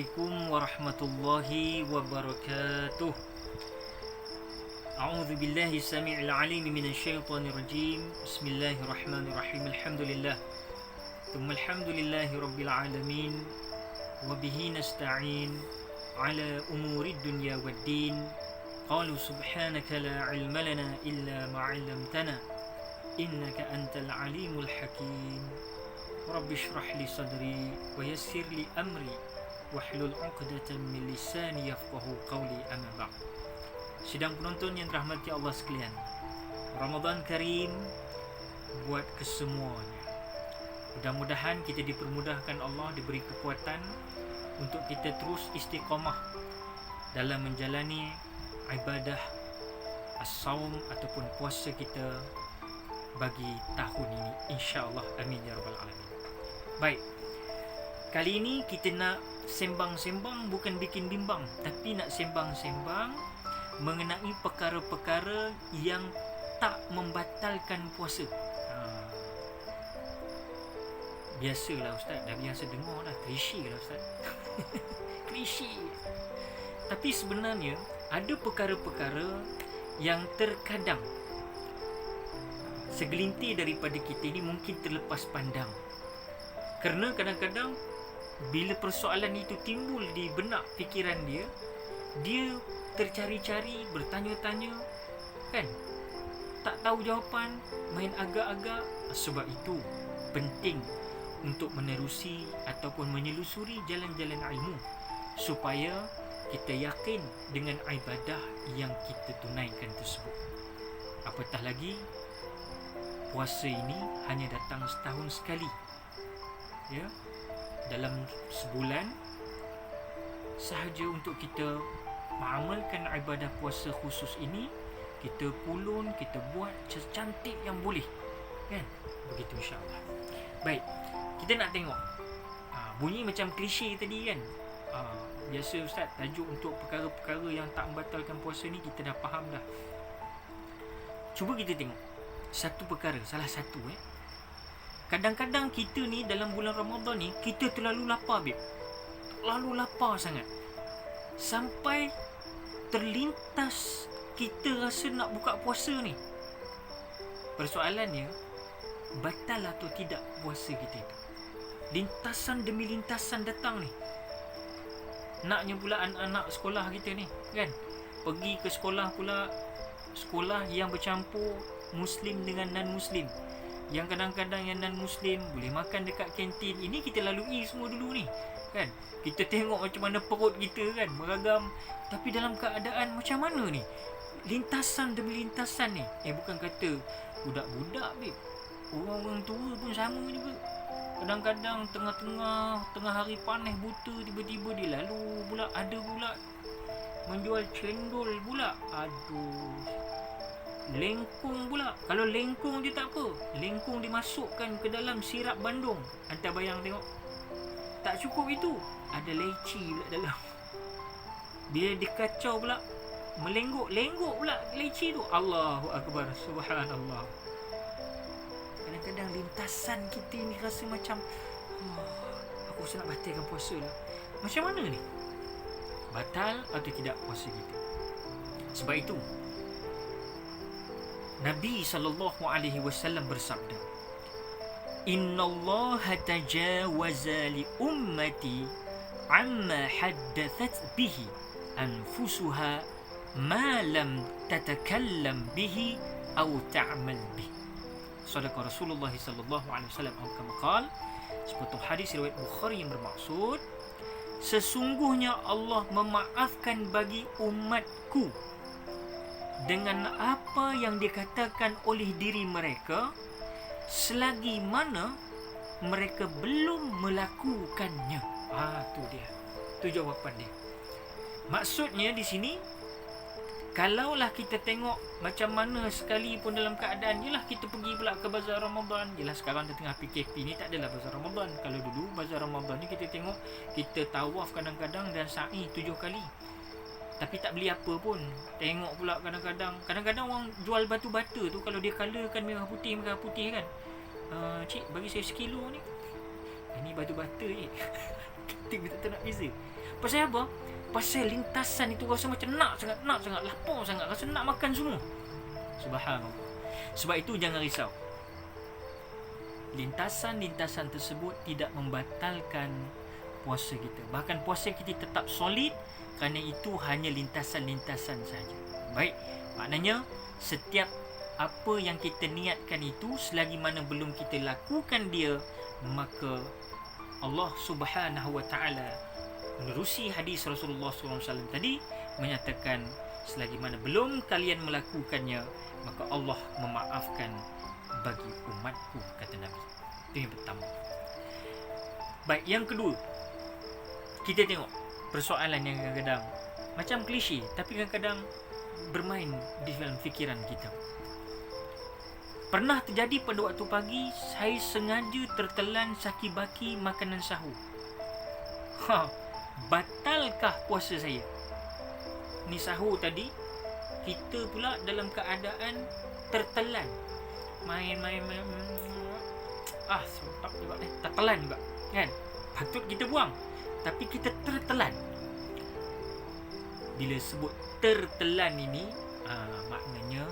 Assalamualaikum warahmatullahi wabarakatuh. A'udzu billahi samii'il 'aliim minasyaitonir rajim. Bismillahirrahmanirrahim. Alhamdulillah. Tsumma alhamdulillahi rabbil alamin wa bihi nasta'in 'ala umurid dunya waddin. Qalu subhanaka la 'ilma lana illa ma 'allamtana innaka antal 'alimul hakim. Rabbi shrah li sadri wa yassir li amri wahlul 'uqdatam min lisani yafqahu qawli, amma ba'd. Sidang penonton yang dirahmati Allah sekalian, Ramadan Karim buat kesemuanya. Mudah-mudahan kita dipermudahkan Allah, diberi kekuatan untuk kita terus istiqamah dalam menjalani ibadah as-saum ataupun puasa kita bagi tahun ini, insya-Allah. Amin ya rabbal alamin. Baik, kali ini kita nak sembang-sembang, bukan bikin bimbang, tapi nak sembang-sembang mengenai perkara-perkara yang tak membatalkan puasa. Biasalah Ustaz, dah biasa dengar dah, klise lah Ustaz. Klise. Tapi sebenarnya ada perkara-perkara yang terkadang segelintir daripada kita ni mungkin terlepas pandang. Kerana kadang-kadang bila persoalan itu timbul di benak fikiran dia, dia tercari-cari, bertanya-tanya, kan? Tak tahu jawapan, main agak-agak. Sebab itu penting untuk menerusi ataupun menyelusuri jalan-jalan ilmu supaya kita yakin dengan ibadah yang kita tunaikan tersebut. Apatah lagi, puasa ini hanya datang setahun sekali, ya, dalam sebulan sahaja. Untuk kita mengamalkan ibadah puasa khusus ini, kita pulun, kita buat secantik yang boleh, kan? Begitu insya-Allah. Baik, kita nak tengok bunyi macam klise tadi, kan? Biasa Ustaz tajuk untuk perkara-perkara yang tak membatalkan puasa ni kita dah faham dah. Cuba kita tengok satu perkara, salah satu kadang-kadang kita ni dalam bulan Ramadan ni kita terlalu lapar, babe. Terlalu lapar sangat, sampai terlintas kita rasa nak buka puasa ni. Persoalannya, batal atau tidak puasa kita itu. Lintasan demi lintasan datang ni. Naknya pula anak-anak sekolah kita ni, kan, pergi ke sekolah pula, sekolah yang bercampur Muslim dengan non-Muslim, yang kadang-kadang yang non-Muslim boleh makan dekat kantin. Ini kita lalui semua dulu ni, kan. Kita tengok macam mana perut kita, kan, beragam. Tapi dalam keadaan macam mana ni, lintasan demi lintasan ni. Bukan kata budak-budak, babe, orang-orang tua pun sama juga. Kadang-kadang tengah hari panas buta, tiba-tiba dia lalu pula. Ada pula menjual cendol pula. Aduh, lengkung pula. Kalau lengkung dia tak apa, lengkung dimasukkan ke dalam sirap bandung. Hantar bayang tengok. Tak cukup itu, ada leci pula dalam. Bila dikacau pula, melenggok-lenggok pula leci tu. Allahu Akbar, subhanallah. Kadang-kadang lintasan kita ni rasa macam aku rasa nak batalkan puasa lah. Macam mana ni? Batal atau tidak puasa kita? Sebab itu Nabi SAW bersabda, Innallaha tajawaza li ummati amma haddathat bihi anfusuha ma lam tatakallam bihi aw ta'mal bihi. Sadaqa Rasulullah SAW kama qala. Sepotong hadis riwayat Bukhari yang bermaksud, sesungguhnya Allah memaafkan bagi umatku dengan apa yang dikatakan oleh diri mereka selagi mana mereka belum melakukannya. Tu dia. Tu jawapan dia. Maksudnya di sini, kalaulah kita tengok macam mana sekalipun dalam keadaan, yelah kita pergi pula ke bazar Ramadan. Yelah sekarang dah tengah PKP ni, tak adalah bazar Ramadan. Kalau dulu bazar Ramadan ni kita tengok, kita tawaf kadang-kadang dan sa'i 7 kali, tapi tak beli apa pun. Tengok pula kadang-kadang orang jual batu bata tu, kalau dia colourkan merah putih kan, cik bagi saya sekilo ni. Ini batu bata ni. Kita tak nak beza. Pasal apa? Pasal lintasan itu rasa macam nak sangat, lapar sangat, rasa nak makan semua. Subhanallah. Sebab itu jangan risau. Lintasan-lintasan tersebut tidak membatalkan puasa kita. Bahkan puasa kita tetap solid, kerana itu hanya lintasan-lintasan saja. Baik, maknanya setiap apa yang kita niatkan itu, selagi mana belum kita lakukan dia, maka Allah Subhanahu wa taala menerusi hadis Rasulullah SAW tadi menyatakan, selagi mana belum kalian melakukannya, maka Allah memaafkan bagi umatku, kata Nabi. Itu yang pertama. Baik, yang kedua, kita tengok persoalan yang kadang-kadang macam klise, tapi kadang-kadang bermain di dalam fikiran kita. Pernah terjadi pada waktu pagi, saya sengaja tertelan saki-baki makanan sahur. Batalkah puasa saya? Ni sahur tadi, kita pula dalam keadaan tertelan. Main. Tak juga ni. Tertelan juga. Kan? Patut kita buang. Tapi kita tertelan. Bila sebut tertelan ini, maknanya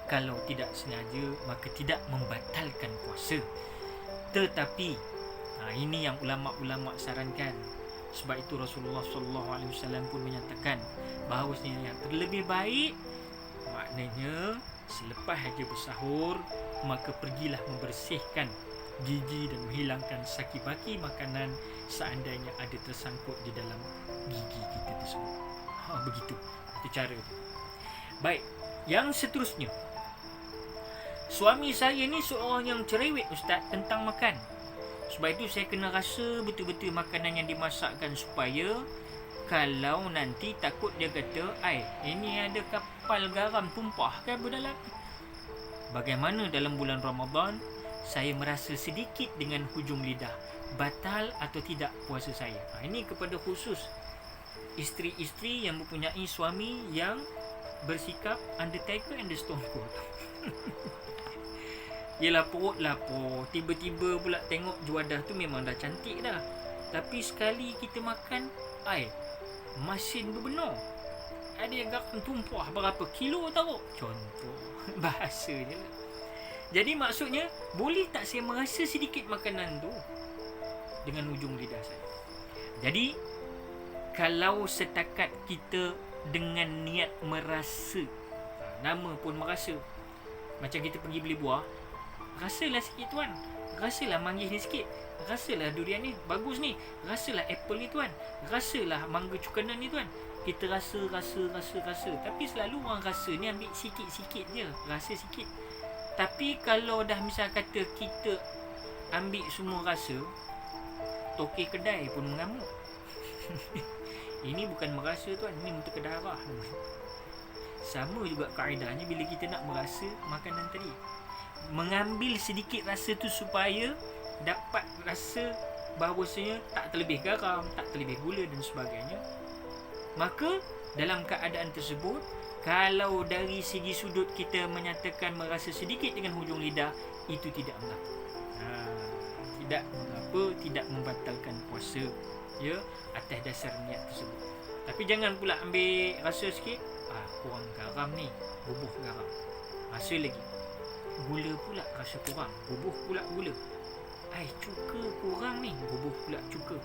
kalau tidak sengaja, maka tidak membatalkan puasa. Tetapi ini yang ulama-ulama sarankan. Sebab itu Rasulullah SAW pun menyatakan bahawasanya yang terlebih baik, maknanya selepas saja bersahur, maka pergilah membersihkan gigi dan menghilangkan saki-baki makanan seandainya ada tersangkut di dalam gigi kita tersebut. Begitu. Itu cara itu. Baik, yang seterusnya. Suami saya ni seorang yang cerewet, Ustaz, tentang makan. Sebab itu saya kena rasa betul-betul makanan yang dimasakkan, supaya kalau nanti takut dia kata, ini ada kapal garam tumpah ke dalam. Bagaimana dalam bulan Ramadan, saya merasa sedikit dengan hujung lidah, batal atau tidak puasa saya. Ini kepada khusus isteri-isteri yang mempunyai suami yang bersikap Undertaker and the Stone Cold. Yelah, perut lapar, tiba-tiba pula tengok juadah tu memang dah cantik dah, tapi sekali kita makan, masin berbenar, ada yang garam tumpah berapa kilo tahu. Contoh bahasa dia lah. Jadi maksudnya, boleh tak saya merasa sedikit makanan tu dengan hujung lidah saya? Jadi kalau setakat kita dengan niat merasa, nama pun merasa, macam kita pergi beli buah, rasalah sikit tuan, rasalah manggis ni sikit, rasalah durian ni bagus ni, rasalah apple ni tuan, rasalah mangga cukanan ni tuan. Kita rasa. Tapi selalu orang rasa ni ambil sikit-sikit je, rasa sikit. Tapi kalau dah misal kata kita ambil semua rasa, tokek kedai pun mengamuk. Ini bukan merasa tuan, ini untuk ke darah. Sama juga kaedahnya bila kita nak merasa makanan tadi, mengambil sedikit rasa tu supaya dapat rasa bahawasanya tak terlebih garam, tak terlebih gula dan sebagainya. Maka dalam keadaan tersebut, kalau dari segi sudut kita menyatakan merasa sedikit dengan hujung lidah, itu tidak mengapa. Tidak mengapa, tidak membatalkan puasa, ya, atas dasar niat tersebut. Tapi jangan pula ambil rasa sikit, kurang garam ni, bubuh garam. Rasa lagi, gula pula rasa kurang, bubuh pula gula. Cuka kurang ni, bubuh pula cuka.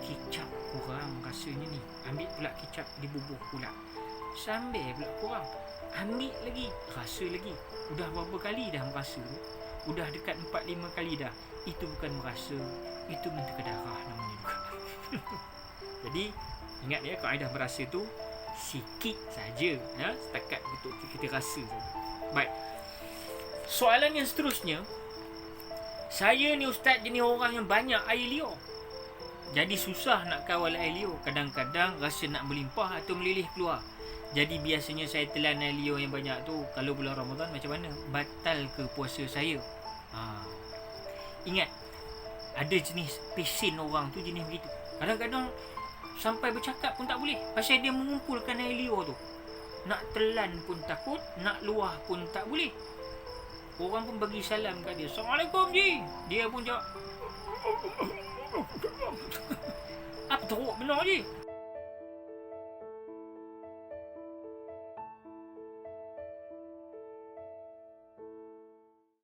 Kicap kurang rasanya ni, ambil pula kicap, dibubuh pula. Sambal pula kurang, ambil lagi, rasa lagi. Udah berapa kali dah merasa tu? Udah dekat 4-5 kali dah. Itu bukan merasa, itu minta ke darah namanya juga. Jadi ingat ya, kaedah merasa tu sikit saja, ya, setakat betul kita rasa saja. Baik, soalan yang seterusnya, saya ni Ustaz jenis orang yang banyak air liur, jadi susah nak kawal air liur. Kadang-kadang rasa nak melimpah atau melilih keluar. Jadi biasanya saya telan air liur yang banyak tu. Kalau bulan Ramadan macam mana? Batal ke puasa saya? Ingat, ada jenis pesen orang tu jenis begitu. Kadang-kadang sampai bercakap pun tak boleh, pasal dia mengumpulkan air liur tu. Nak telan pun takut, nak luah pun tak boleh. Orang pun bagi salam kat dia, Assalamualaikum ji. Dia pun jawab, apa teruk benar ji.